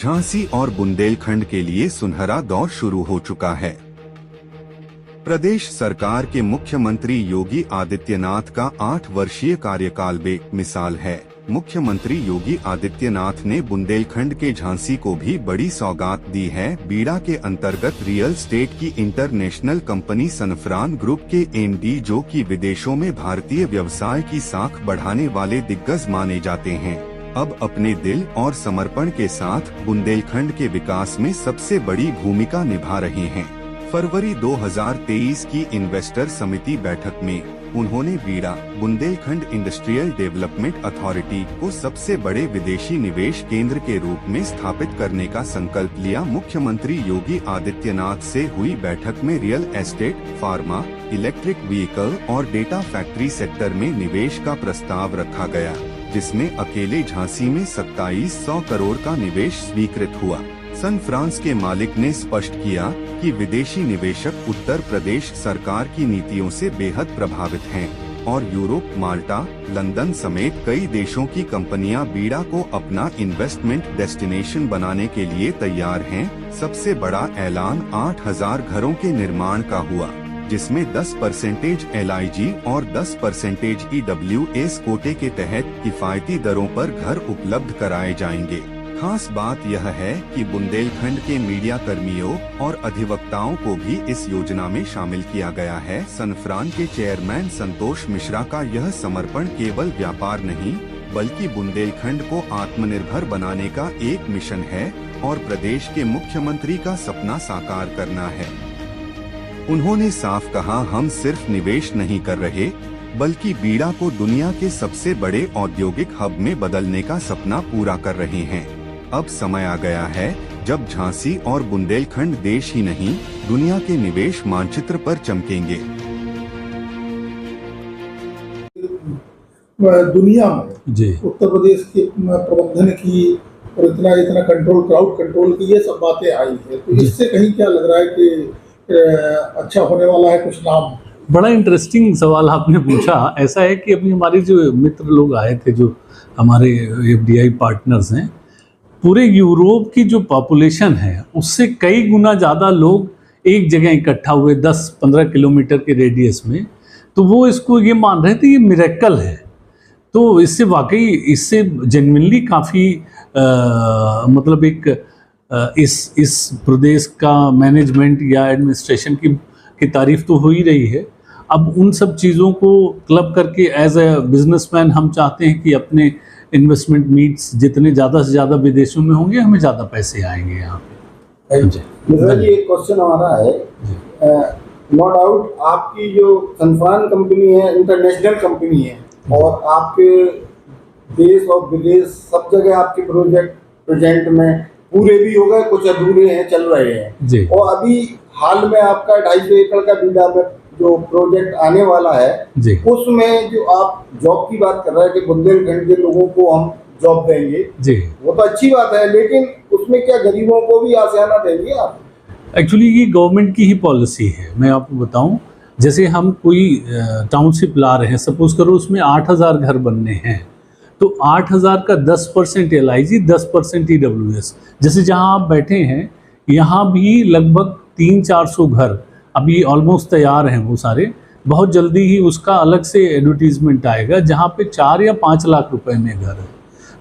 झांसी और बुंदेलखंड के लिए सुनहरा दौर शुरू हो चुका है। प्रदेश सरकार के मुख्यमंत्री योगी आदित्यनाथ का 8 वर्षीय कार्यकाल बेमिसाल है। मुख्यमंत्री योगी आदित्यनाथ ने बुंदेलखंड के झांसी को भी बड़ी सौगात दी है। बीड़ा के अंतर्गत रियल एस्टेट की इंटरनेशनल कंपनी सनफ्रान ग्रुप के एमडी, जो कि विदेशों में भारतीय व्यवसाय की साख बढ़ाने वाले दिग्गज माने जाते हैं, अब अपने दिल और समर्पण के साथ बुंदेलखंड के विकास में सबसे बड़ी भूमिका निभा रहे हैं। फरवरी 2023 की इन्वेस्टर समिति बैठक में उन्होंने बीड़ा बुंदेलखंड इंडस्ट्रियल डेवलपमेंट अथॉरिटी को सबसे बड़े विदेशी निवेश केंद्र के रूप में स्थापित करने का संकल्प लिया। मुख्यमंत्री योगी आदित्यनाथ से हुई बैठक में real estate, pharma, electric vehicle और डेटा फैक्ट्री सेक्टर में निवेश का प्रस्ताव रखा गया, जिसमें अकेले झांसी में 2700 करोड़ का निवेश स्वीकृत हुआ। सनफ्रांस के मालिक ने स्पष्ट किया कि विदेशी निवेशक उत्तर प्रदेश सरकार की नीतियों से बेहद प्रभावित हैं और यूरोप, माल्टा, लंदन समेत कई देशों की कंपनियां बीड़ा को अपना इन्वेस्टमेंट डेस्टिनेशन बनाने के लिए तैयार हैं। सबसे बड़ा ऐलान 8000 घरों के निर्माण का हुआ, जिसमें 10% LIG और 10% EWS कोटे के तहत किफायती दरों पर घर उपलब्ध कराए जाएंगे। खास बात यह है कि बुंदेलखंड के मीडिया कर्मियों और अधिवक्ताओं को भी इस योजना में शामिल किया गया है। सनफ्रान के चेयरमैन संतोष मिश्रा का यह समर्पण केवल व्यापार नहीं, बल्कि बुंदेलखंड को आत्मनिर्भर बनाने का एक मिशन है और प्रदेश के मुख्यमंत्री का सपना साकार करना है। उन्होंने साफ कहा, हम सिर्फ निवेश नहीं कर रहे, बल्कि बीड़ा को दुनिया के सबसे बड़े औद्योगिक हब में बदलने का सपना पूरा कर रहे हैं। अब समय आ गया है जब झांसी और बुंदेलखंड देश ही नहीं, दुनिया के निवेश मानचित्र पर चमकेंगे। दुनिया में उत्तर प्रदेश के प्रबंधन की और इतना कंट्रोल, क्राउड कंट्रोल की ये सब बातें आई है, तो इससे कहीं क्या लग रहा है कि अच्छा होने वाला है कुछ नाम? बड़ा इंटरेस्टिंग सवाल आपने पूछा। ऐसा है कि अभी हमारे जो मित्र लोग आए थे, जो हमारे FDI पार्टनर्स हैं, पूरे यूरोप की जो पॉपुलेशन है उससे कई गुना ज़्यादा लोग एक जगह इकट्ठा हुए 10-15 किलोमीटर के रेडियस में, तो वो इसको ये मान रहे थे ये मिरेकल है। तो इससे वाकई, इससे जेन्युइनली काफ़ी मतलब एक इस प्रदेश का मैनेजमेंट या एडमिनिस्ट्रेशन की तारीफ तो हो ही रही है। अब उन सब चीज़ों को क्लब करके एज ए बिजनेसमैन हम चाहते हैं कि अपने इन्वेस्टमेंट मीट्स जितने ज़्यादा से ज़्यादा विदेशों में होंगे, हमें ज़्यादा पैसे आएंगे यहाँ पे। जी, एक क्वेश्चन हमारा है, नो डाउट आपकी जो सनफ्रान कंपनी है इंटरनेशनल कंपनी है और आपके देश और विदेश सब जगह आपके प्रोजेक्ट प्रेजेंट में पूरे भी हो गए, कुछ अधूरे हैं, चल रहे हैं जी। और अभी हाल में आपका 250 एकड़ का बीड़ा में जो प्रोजेक्ट आने वाला है उसमें जो आप जॉब की बात कर रहे हैं कि बुंदेलखंड के लोगों को हम जॉब देंगे जी, वो तो अच्छी बात है, लेकिन उसमें क्या गरीबों को भी आसाना देंगे आप? एक्चुअली ये गवर्नमेंट की ही पॉलिसी है। मैं आपको बताऊं, जैसे हम कोई टाउनशिप ला रहे हैं, सपोज करो उसमें 8000 घर बनने हैं, तो 8000 का 10% LIG, 10% EWS। जैसे जहां आप बैठे हैं यहाँ भी लगभग 300-400 घर अभी ऑलमोस्ट तैयार हैं, वो सारे। बहुत जल्दी ही उसका अलग से एडवर्टीजमेंट आएगा जहाँ पे 4 या 5 लाख रुपए में घर है।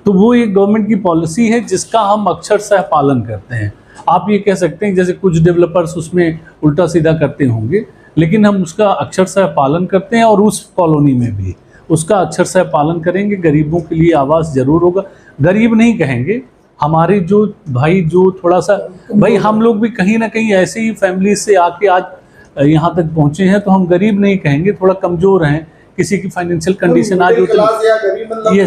तो वो एक गवर्नमेंट की पॉलिसी है जिसका हम अक्षरशः पालन करते हैं। आप ये कह सकते हैं जैसे कुछ डेवलपर्स उसमें उल्टा सीधा करते होंगे, लेकिन हम उसका अक्षरशः पालन करते हैं और उस कॉलोनी में भी उसका अक्षरशः पालन करेंगे। गरीबों के लिए आवास जरूर होगा। गरीब नहीं कहेंगे, हमारे जो भाई जो थोड़ा सा भाई, हम लोग भी कहीं ना कहीं ऐसे ही फैमिली से आके आज यहाँ तक पहुँचे हैं, तो हम गरीब नहीं कहेंगे, थोड़ा कमज़ोर हैं, किसी की फाइनेंशियल कंडीशन आज होती है,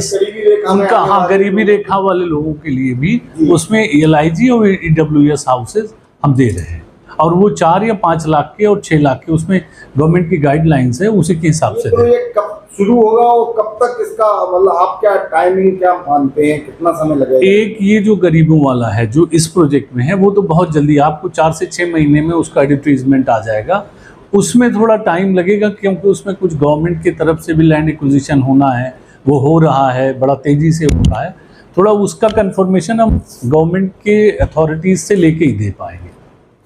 उनका, हाँ, गरीबी रेखा वाले लोगों के लिए भी उसमें LIG और EWS हाउसेज हम दे रहे हैं, और वो 4 या 5 लाख के और 6 लाख के उसमें गवर्नमेंट की गाइडलाइंस है, उसी के हिसाब से। तो ये कब शुरू होगा और कब तक इसका, मतलब आप क्या टाइमिंग क्या मानते हैं, कितना समय लगेगा? एक ये जो गरीबों वाला है जो इस प्रोजेक्ट में है, वो तो बहुत जल्दी, आपको 4 से 6 महीने में उसका एडवर्टीजमेंट आ जाएगा। उसमें थोड़ा टाइम लगेगा क्योंकि उसमें कुछ गवर्नमेंट की तरफ से भी लैंड एक्विजिशन होना है, वो हो रहा है, बड़ा तेज़ी से हो रहा है। थोड़ा उसका कंफर्मेशन हम गवर्नमेंट के अथॉरिटीज से लेके ही दे पाएंगे।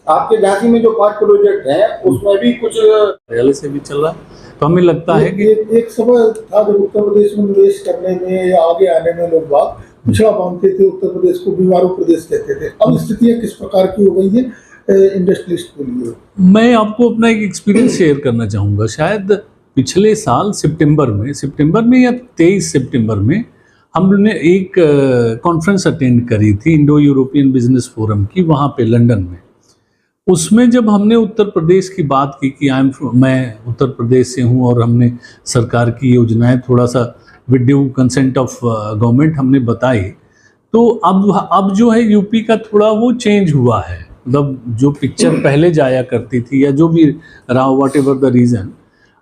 आपके झांसी में जो 5 प्रोजेक्ट हैं उसमें भी कुछ पहले से भी चल रहा है, तो हमें लगता है कि एक समय था जब उत्तर प्रदेश में निवेश करने में या आगे आने में लोग बात पिछड़ा मानते थे, उत्तर प्रदेश को बीमारू प्रदेश कहते थे। अब स्थितियां किस प्रकार की हो गई है इंडस्ट्रियलिस्ट के लिए? मैं आपको अपना एक एक्सपीरियंस शेयर करना चाहूँगा। शायद पिछले साल सितंबर में या 23 सितंबर में हमने एक कॉन्फ्रेंस अटेंड करी थी इंडो यूरोपियन बिजनेस फोरम की, वहाँ पे लंदन में। उसमें जब हमने उत्तर प्रदेश की बात की कि मैं उत्तर प्रदेश से हूँ और हमने सरकार की योजनाएं थोड़ा सा with due consent of government हमने बताई, तो अब जो है यूपी का थोड़ा वो चेंज हुआ है। मतलब जो पिक्चर पहले जाया करती थी या जो भी रहा वॉट एवर द रीज़न,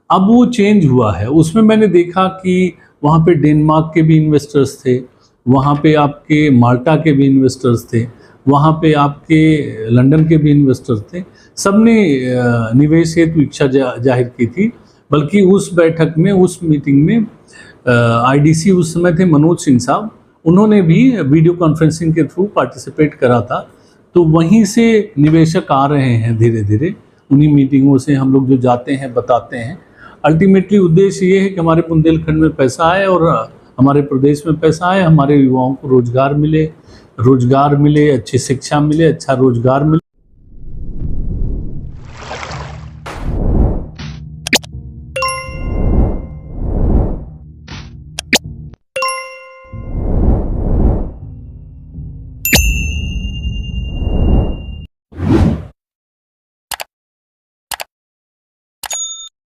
अब वो चेंज हुआ है। उसमें मैंने देखा कि वहाँ पे डेनमार्क के भी इन्वेस्टर्स थे, वहाँ पे आपके माल्टा के भी इन्वेस्टर्स थे, वहाँ पे आपके लंदन के भी इन्वेस्टर्स थे। सबने निवेश हेतु इच्छा जाहिर की थी। बल्कि उस बैठक में, उस मीटिंग में आईडीसी उस समय थे मनोज सिंह साहब, उन्होंने भी वीडियो कॉन्फ्रेंसिंग के थ्रू पार्टिसिपेट करा था। तो वहीं से निवेशक आ रहे हैं धीरे धीरे, उन्हीं मीटिंगों से हम लोग जो जाते हैं बताते हैं। अल्टीमेटली उद्देश्य ये है कि हमारे बुंदेलखंड में पैसा आए और हमारे प्रदेश में पैसा आए, हमारे युवाओं को रोजगार मिले, अच्छी शिक्षा मिले, अच्छा रोजगार मिले।